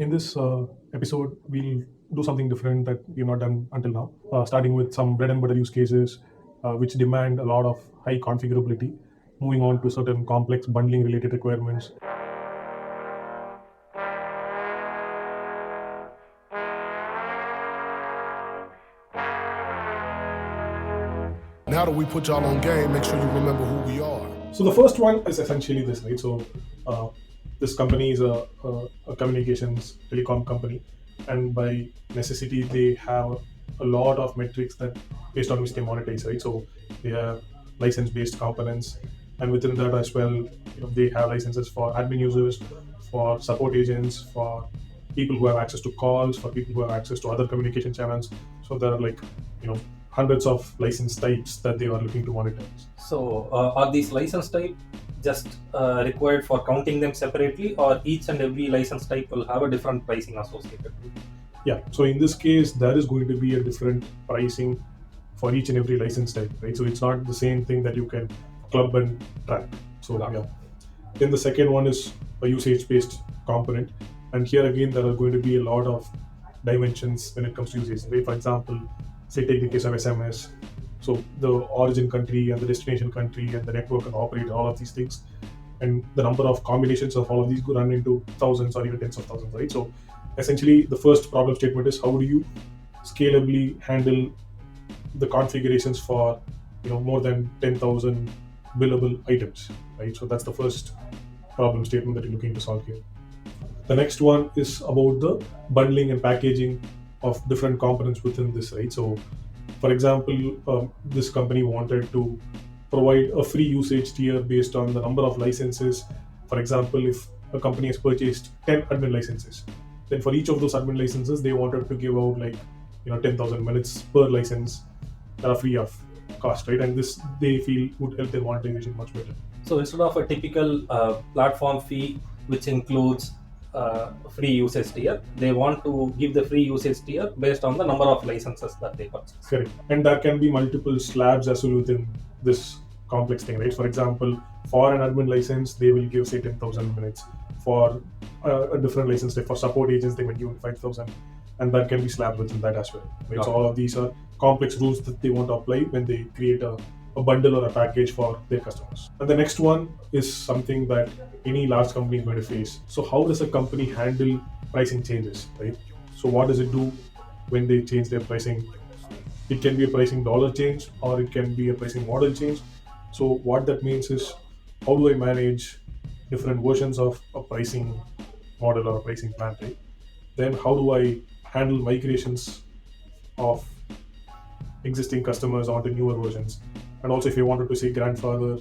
In this episode, we'll do something different that we've not done until now, starting with some bread and butter use cases which demand a lot of high configurability, moving on to certain complex bundling related requirements. Now that we put y'all on game, make sure you remember who we are. So the first one is essentially this, right? So this company is a communications telecom company, and by necessity they have a lot of metrics that based on which they monetize, right? So they have license-based components, and within that as well, they have licenses for admin users, for support agents, for people who have access to calls, for people who have access to other communication channels. So there are hundreds of license types that they are looking to monetize. So are these license type just required for counting them separately, or each and every license type will have a different pricing associated with it? Yeah, so in this case, there is going to be a different pricing for each and every license type, right? So it's not the same thing that you can club and track. So yeah. Then the second one is a usage-based component, and here again there are going to be a lot of dimensions when it comes to usage. Right? For example, say take the case of SMS. So the origin country and the destination country and the network and operator, all of these things, and the number of combinations of all of these could run into thousands or even tens of thousands, right? So essentially the first problem statement is how do you scalably handle the configurations for more than 10,000 billable items, right? So that's the first problem statement that you're looking to solve here. The next one is about the bundling and packaging of different components within this, right? So for example, this company wanted to provide a free usage tier based on the number of licenses. For example, if a company has purchased 10 admin licenses, then for each of those admin licenses, they wanted to give out 10,000 minutes per license that are free of cost, right? And this they feel would help their monetization much better. So instead of a typical platform fee, which includes free usage tier, they want to give the free usage tier based on the number of licenses that they purchase. Correct. And there can be multiple slabs as well within this complex thing, right? For example, for an admin license, they will give say 10,000 minutes. For a different license, for support agents, they might give 5,000, and that can be slabbed within that as well. Right? Okay. So all of these are complex rules that they want to apply when they create a bundle or a package for their customers. And the next one is something that any large company is going to face. So how does a company handle pricing changes, right? So what does it do when they change their pricing? It can be a pricing dollar change, or it can be a pricing model change. So what that means is, how do I manage different versions of a pricing model or a pricing plan, right? Then how do I handle migrations of existing customers onto newer versions? And also if you wanted to say grandfather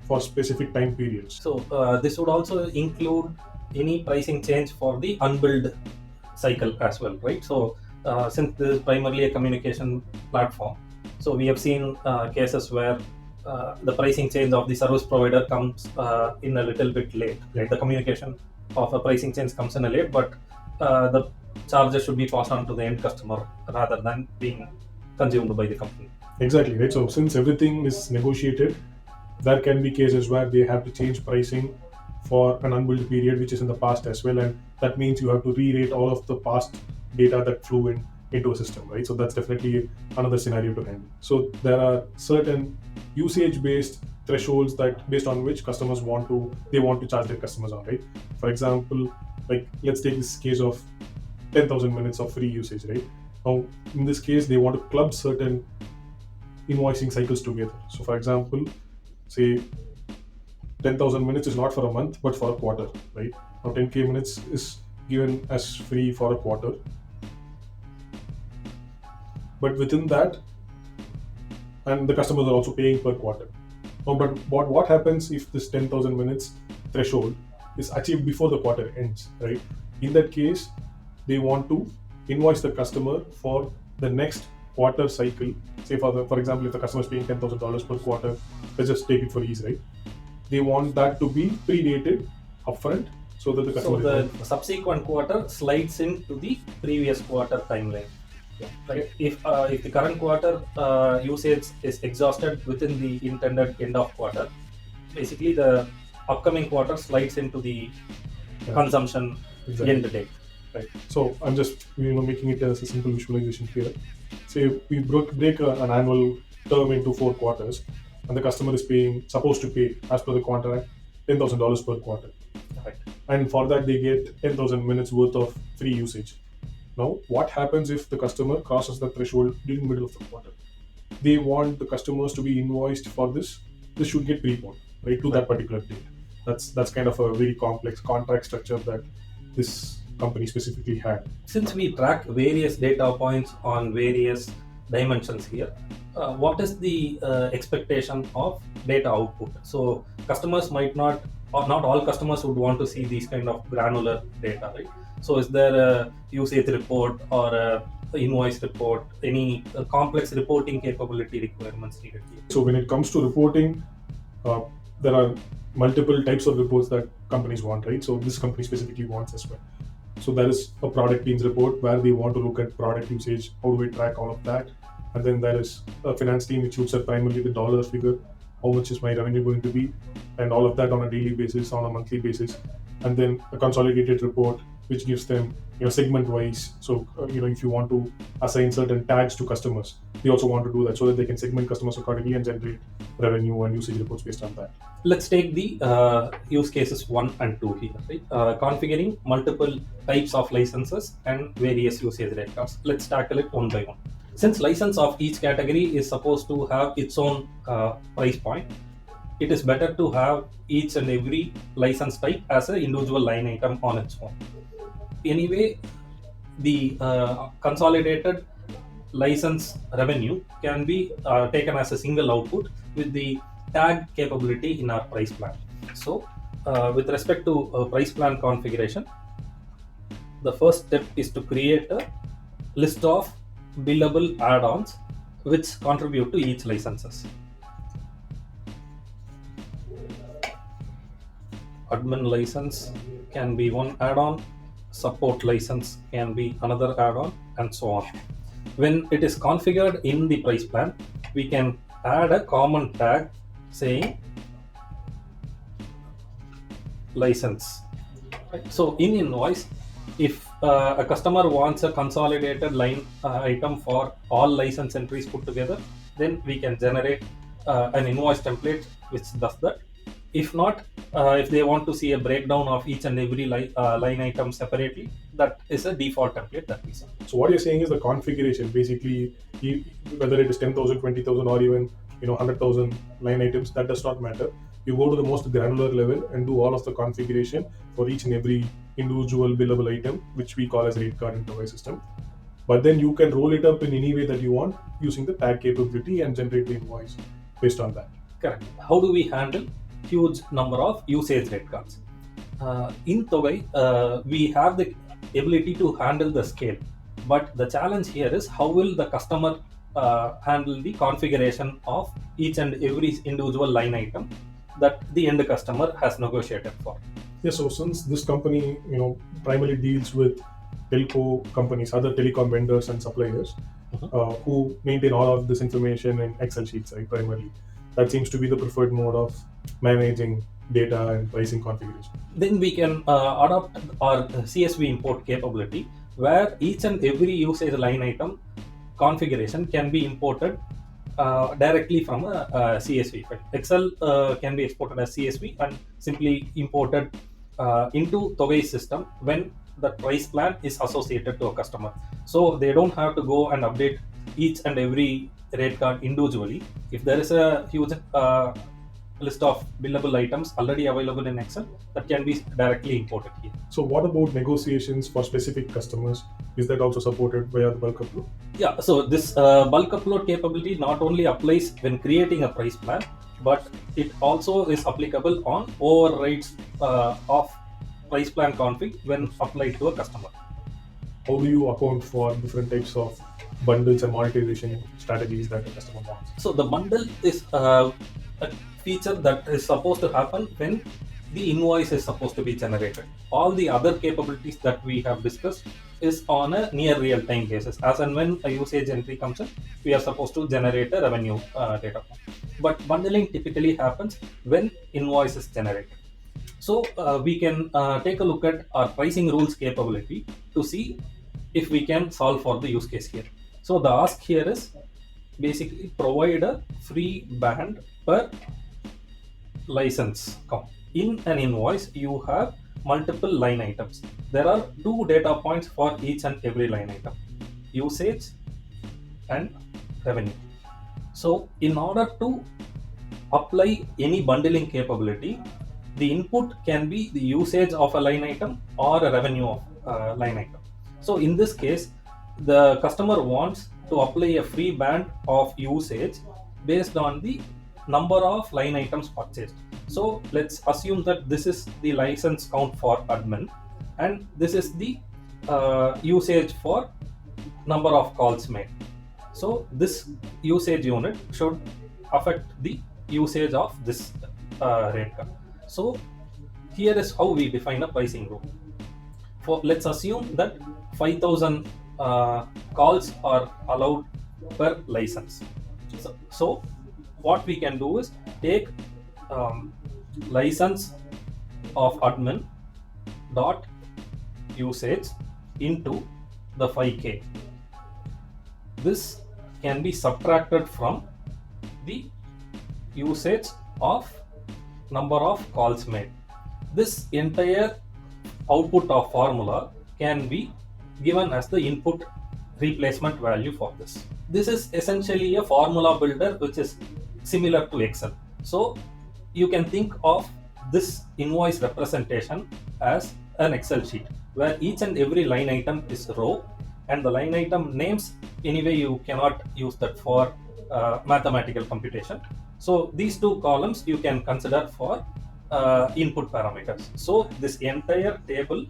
for specific time periods. So this would also include any pricing change for the unbilled cycle as well, right? So since this is primarily a communication platform, so we have seen cases where the pricing change of the service provider comes in a little bit late. Right? The communication of a pricing change comes in a late, but the charges should be passed on to the end customer rather than being consumed by the company. Exactly, right? So since everything is negotiated, there can be cases where they have to change pricing for an unbilled period, which is in the past as well, and that means you have to re-rate all of the past data that flew into a system, right? So that's definitely another scenario to handle. So there are certain usage-based thresholds that based on which customers want to charge their customers on, right? For example, let's take this case of 10,000 minutes of free usage, right? Now, in this case, they want to club certain invoicing cycles together. So for example, say 10,000 minutes is not for a month, but for a quarter, right? Now 10k minutes is given as free for a quarter. But within that, and the customers are also paying per quarter. Now, but what happens if this 10,000 minutes threshold is achieved before the quarter ends, right? In that case, they want to invoice the customer for the next quarter cycle. Say for example, if the customer is paying $10,000 per quarter, let's just take it for ease, right? They want that to be pre-dated upfront so that the customer. So the subsequent quarter slides into the previous quarter timeline. Yeah. Right. If the current quarter usage is exhausted within the intended end of quarter, basically the upcoming quarter slides into the consumption end date. Right. So I'm just making it as a simple visualization here. Say we break an annual term into 4 quarters, and the customer is supposed to pay as per the contract $10,000 per quarter. Right. And for that they get 10,000 minutes worth of free usage. Now, what happens if the customer crosses the threshold during the middle of the quarter? They want the customers to be invoiced for this. This should get preponed, right, to that particular date. That's kind of a very complex contract structure that this company specifically had. Since we track various data points on various dimensions here, what is the expectation of data output? So customers might not, or not all customers would want to see these kind of granular data, right? So is there a usage report or a invoice report, any complex reporting capability requirements needed here? So when it comes to reporting, there are multiple types of reports that companies want, right? So this company specifically wants as well. So there is a product teams report where they want to look at product usage, how do we track all of that, and then there is a finance team which looks at primarily the dollar figure, how much is my revenue going to be, and all of that on a daily basis, on a monthly basis, and then a consolidated report which gives them segment wise. So if you want to assign certain tags to customers, they also want to do that so that they can segment customers accordingly and generate revenue and usage reports based on that. Let's take the use cases 1 and 2 here, right? Configuring multiple types of licenses and various usage rate cards. Let's tackle it one by one. Since license of each category is supposed to have its own price point, it is better to have each and every license type as an individual line item on its own. Anyway, the consolidated license revenue can be taken as a single output with the tag capability in our price plan. So with respect to price plan configuration, the first step is to create a list of billable add-ons which contribute to each licenses. Admin license can be one add-on, support license can be another add-on, and so on. When it is configured in the price plan, we can add a common tag saying license. Right? So in invoice, if a customer wants a consolidated line item for all license entries put together, then we can generate an invoice template which does that. If not, if they want to see a breakdown of each and every line item separately, that is a default template that we see. So what you're saying is the configuration, basically, whether it is 10,000, 20,000, or even 100,000 line items, that does not matter. You go to the most granular level and do all of the configuration for each and every individual billable item, which we call as rate card in the system. But then you can roll it up in any way that you want using the tag capability and generate the invoice based on that. Correct. How do we handle huge number of usage rate cards? In Thogai, we have the ability to handle the scale, but the challenge here is how will the customer handle the configuration of each and every individual line item that the end customer has negotiated for. Yeah, so since this company primarily deals with telco companies, other telecom vendors and suppliers, who maintain all of this information in Excel sheets, right, primarily. That seems to be the preferred mode of managing data and pricing configuration. Then we can adopt our CSV import capability, where each and every usage line item configuration can be imported directly from a CSV. Right? Excel can be exported as CSV and simply imported into Thogai's system when the price plan is associated to a customer. So they don't have to go and update each and every rate card individually. If there is a huge list of billable items already available in Excel, that can be directly imported here. So what about negotiations for specific customers? Is that also supported via the bulk upload? Yeah, so this bulk upload capability not only applies when creating a price plan, but it also is applicable on overrides of price plan config when applied to a customer. How do you account for different types of bundles and monetization strategies that the customer wants? So the bundle is a feature that is supposed to happen when the invoice is supposed to be generated. All the other capabilities that we have discussed is on a near real-time basis. As and when a usage entry comes in, we are supposed to generate a revenue data point. But bundling typically happens when invoice is generated. So we can take a look at our pricing rules capability to see if we can solve for the use case here. So the ask here is basically provide a free band per license count. In an invoice, you have multiple line items. There are 2 data points for each and every line item: usage and revenue. So in order to apply any bundling capability, the input can be the usage of a line item or a revenue of a line item. So in this case, the customer wants to apply a free band of usage based on the number of line items purchased. So let's assume that this is the license count for admin, and this is the usage for number of calls made. So this usage unit should affect the usage of this rate card. So here is how we define a pricing rule. For let's assume that 5,000 calls are allowed per license. So what we can do is take license of admin dot usage into the 5k. This can be subtracted from the usage of number of calls made. This entire output of formula can be given as the input replacement value for this. This is essentially a formula builder which is similar to Excel. So you can think of this invoice representation as an Excel sheet where each and every line item is row, and the line item names, anyway you cannot use that for mathematical computation. So these 2 columns you can consider for input parameters. So this entire table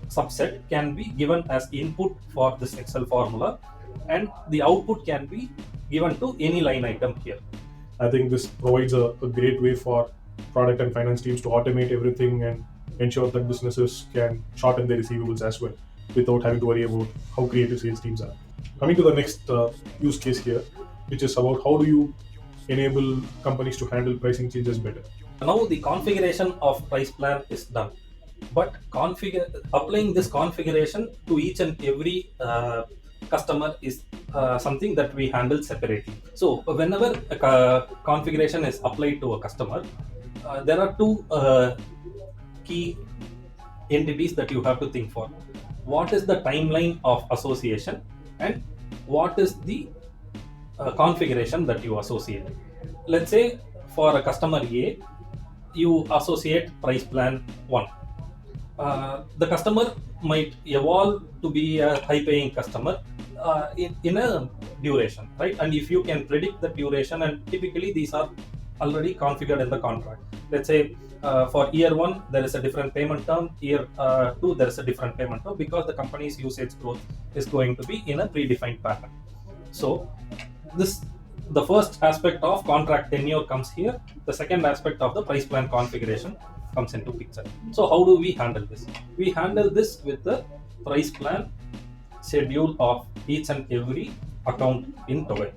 subset can be given as input for this Excel formula, and the output can be given to any line item here. I think this provides a great way for product and finance teams to automate everything and ensure that businesses can shorten their receivables as well without having to worry about how creative sales teams are. Coming to the next use case here, which is about how do you enable companies to handle pricing changes better. Now the configuration of price plan is done, but applying this configuration to each and every customer is something that we handle separately. So whenever a configuration is applied to a customer, there are 2 key entities that you have to think for. What is the timeline of association, and what is the configuration that you associate? Let's say for a customer A, you associate price plan 1. The customer might evolve to be a high paying customer in a duration, right? And if you can predict the duration, and typically these are already configured in the contract. Let's say for year 1 there is a different payment term, year 2 there is a different payment term, because the company's usage growth is going to be in a predefined pattern. So the first aspect of contract tenure comes here. The second aspect of the price plan configuration comes into picture. So how do we handle this? We handle this with the price plan schedule of each and every account in Toggle.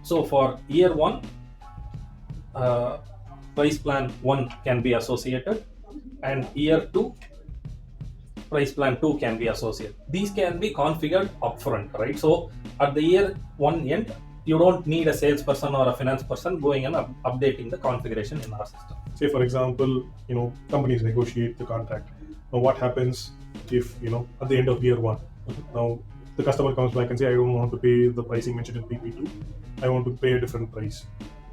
So for year 1, price plan 1 can be associated, and year 2, price plan 2 can be associated. These can be configured upfront, right? So at the year 1 end, you don't need a salesperson or a finance person going and updating the configuration in our system. Say for example, companies negotiate the contract. Now what happens if, at the end of year 1, now the customer comes back and say, I don't want to pay the pricing mentioned in PP2, I want to pay a different price.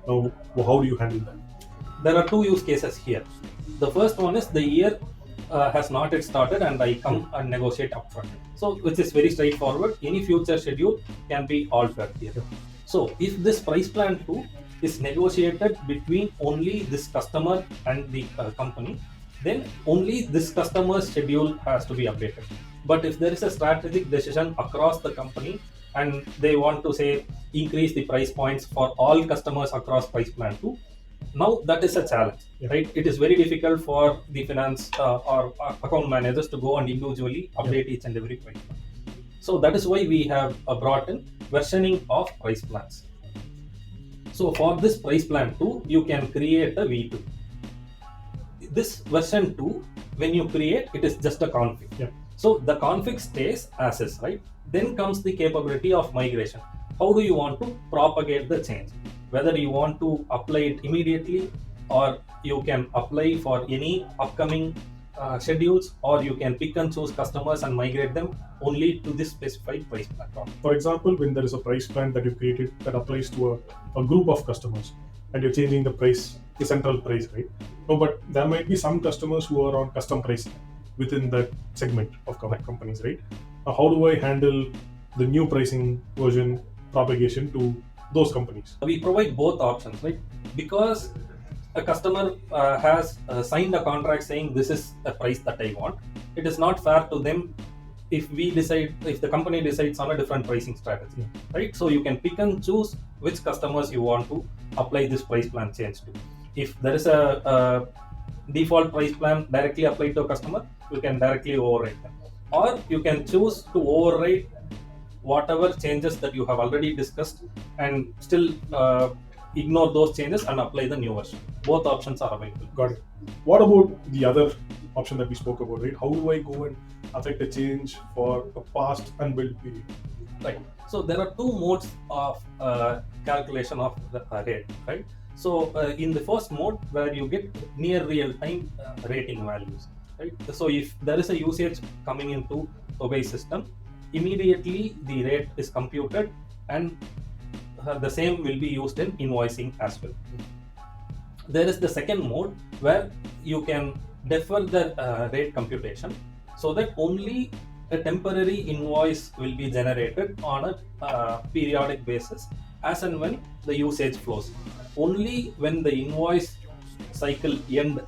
Now how do you handle that? There are 2 use cases here. The first one is the year has not yet started and I come and negotiate upfront. So which is very straightforward. Any future schedule can be altered here. So if this price plan 2 is negotiated between only this customer and the company, then only this customer's schedule has to be updated. But if there is a strategic decision across the company and they want to say increase the price points for all customers across price plan 2, now that is a challenge, right? It is very difficult for the finance or account managers to go and individually update each and every price plan. So that is why we have brought in versioning of price plans. So for this price plan 2, you can create a V2. this version 2, when you create, it is just a config. Yeah. So the config stays as is, right? Then comes the capability of migration. How do you want to propagate the change? Whether you want to apply it immediately, or you can apply for any upcoming schedules, or you can pick and choose customers and migrate them only to this specified price platform. For example, when there is a price plan that you created that applies to a group of customers, and you're changing the price, the central price, right? No, but there might be some customers who are on custom pricing within that segment of companies, right? How do I handle the new pricing version propagation to those companies? We provide both options, right? Because a customer has signed a contract saying this is a price that I want. It is not fair to them if the company decides on a different pricing strategy, right? So you can pick and choose which customers you want to apply this price plan change to. If there is a default price plan directly applied to a customer, you can directly override them, or you can choose to override whatever changes that you have already discussed and still ignore those changes and apply the new version. Both options are available. Got it. What about the other option that we spoke about, right? How do I go and affect a change for a past unbilled period? Right. So there are two modes of calculation of the rate, right? So in the first mode, where you get near real-time rating values, right? So if there is a usage coming into Obey system, immediately the rate is computed, and the same will be used in invoicing as well. There is the second mode where you can defer the rate computation, so that only a temporary invoice will be generated on a periodic basis as and when the usage flows. Only when the invoice cycle end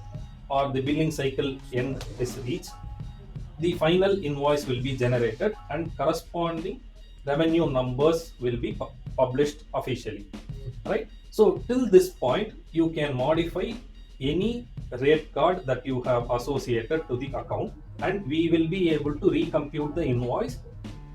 or the billing cycle end is reached, the final invoice will be generated and corresponding revenue numbers will be published officially, right? So till this point, you can modify any rate card that you have associated to the account, and we will be able to recompute the invoice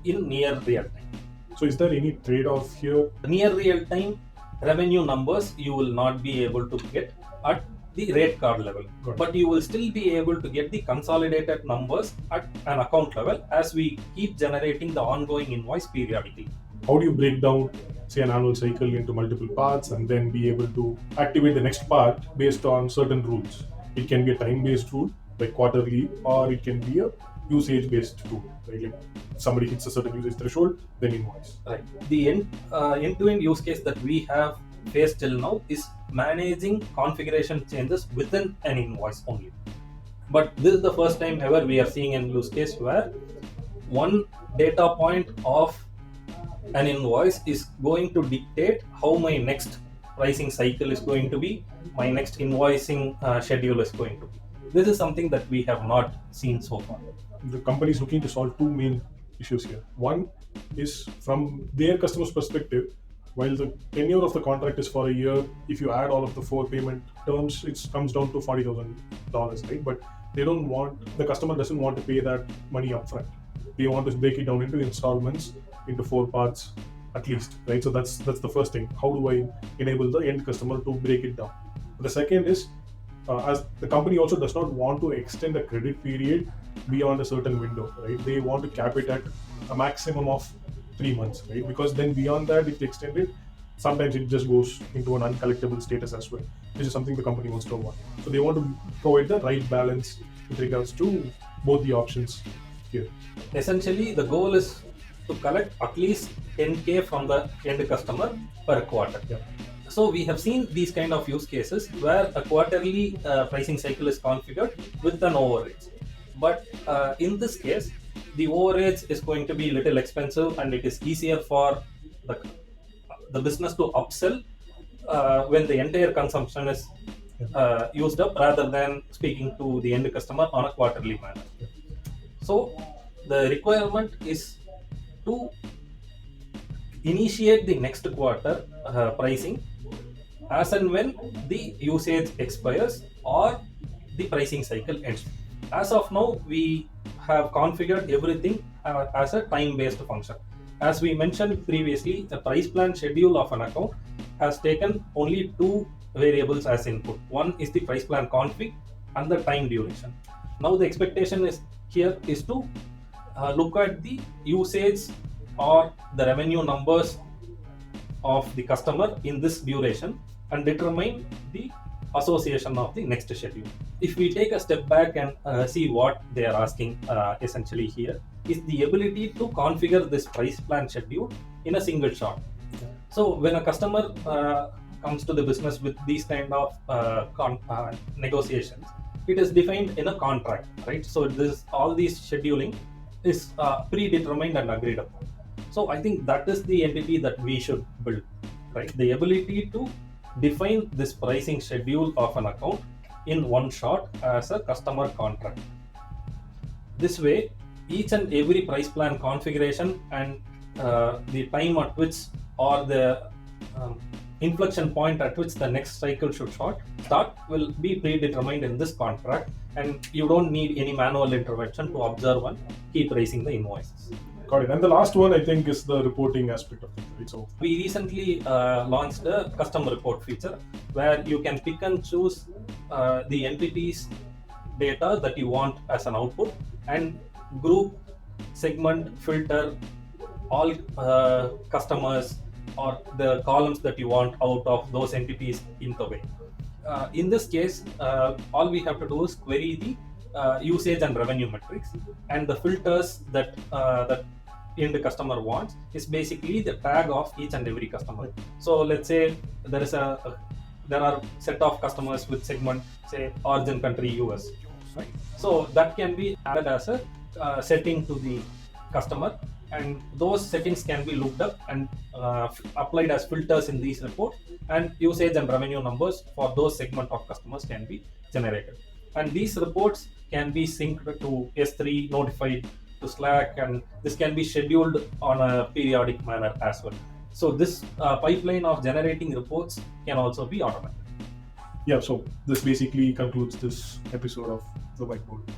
in near real time. So is there any trade-off here? Near real time revenue numbers you will not be able to get at the rate card level, but you will still be able to get the consolidated numbers at an account level as we keep generating the ongoing invoice periodically. How do you break down, say, an annual cycle into multiple parts and then be able to activate the next part based on certain rules? It can be a time-based rule, like quarterly, or it can be a usage-based rule. Right? Like somebody hits a certain usage threshold, then invoice. Right. The end-to-end use case that we have faced till now is managing configuration changes within an invoice only. But this is the first time ever we are seeing an use case where one data point of an invoice is going to dictate how my next pricing cycle is going to be, my next invoicing schedule is going to be. This is something that we have not seen so far. The company is looking to solve two main issues here. One is from their customer's perspective, while the tenure of the contract is for a year, if you add all of the 4 payment terms, it comes down to $40,000, right? But the customer doesn't want to pay that money upfront. They want to break it down into installments, into 4 parts at least, right? So that's the first thing. How do I enable the end customer to break it down? The second is, as the company also does not want to extend the credit period beyond a certain window, right? They want to cap it at a maximum of 3 months, right? Because then beyond that, if they extend it, sometimes it just goes into an uncollectible status as well, which is something the company wants to avoid. So they want to provide the right balance with regards to both the options here. Essentially, the goal is to collect at least 10K from the end customer per quarter. Yeah. So we have seen these kind of use cases where a quarterly pricing cycle is configured with an overage. But in this case, the overage is going to be a little expensive, and it is easier for the business to upsell when the entire consumption is used up, rather than speaking to the end customer on a quarterly manner. So the requirement is to initiate the next quarter pricing as and when the usage expires or the pricing cycle ends. As of now, we have configured everything as a time-based function. As we mentioned previously, the price plan schedule of an account has taken only 2 variables as input. One is the price plan config, and the time duration. Now the expectation is here is to look at the usage or the revenue numbers of the customer in this duration and determine the association of the next schedule. If we take a step back and see what they are asking essentially here is the ability to configure this price plan schedule in a single shot. So when a customer comes to the business with these kind of negotiations, it is defined in a contract, right? So this all these scheduling is predetermined and agreed upon. So I think that is the entity that we should build, right? The ability to define this pricing schedule of an account in one shot as a customer contract. This way, each and every price plan configuration and the time at which or the inflection point at which the next cycle should start will be predetermined in this contract, and you don't need any manual intervention to observe and keep raising the invoices. Got it. And the last one, I think, is the reporting aspect of it, right? So we recently launched a custom report feature where you can pick and choose the entities data that you want as an output and group, segment, filter all customers or the columns that you want out of those entities in the way. In this case, all we have to do is query the usage and revenue metrics, and the filters that the customer wants is basically the tag of each and every customer. So let's say there are set of customers with segment, say origin country US, right? So that can be added as a setting to the customer, and those settings can be looked up and applied as filters in these reports, and usage and revenue numbers for those segment of customers can be generated. And these reports can be synced to S3, notified to Slack, and this can be scheduled on a periodic manner as well. So this pipeline of generating reports can also be automated. yeah, so this basically concludes this episode of the Whiteboard.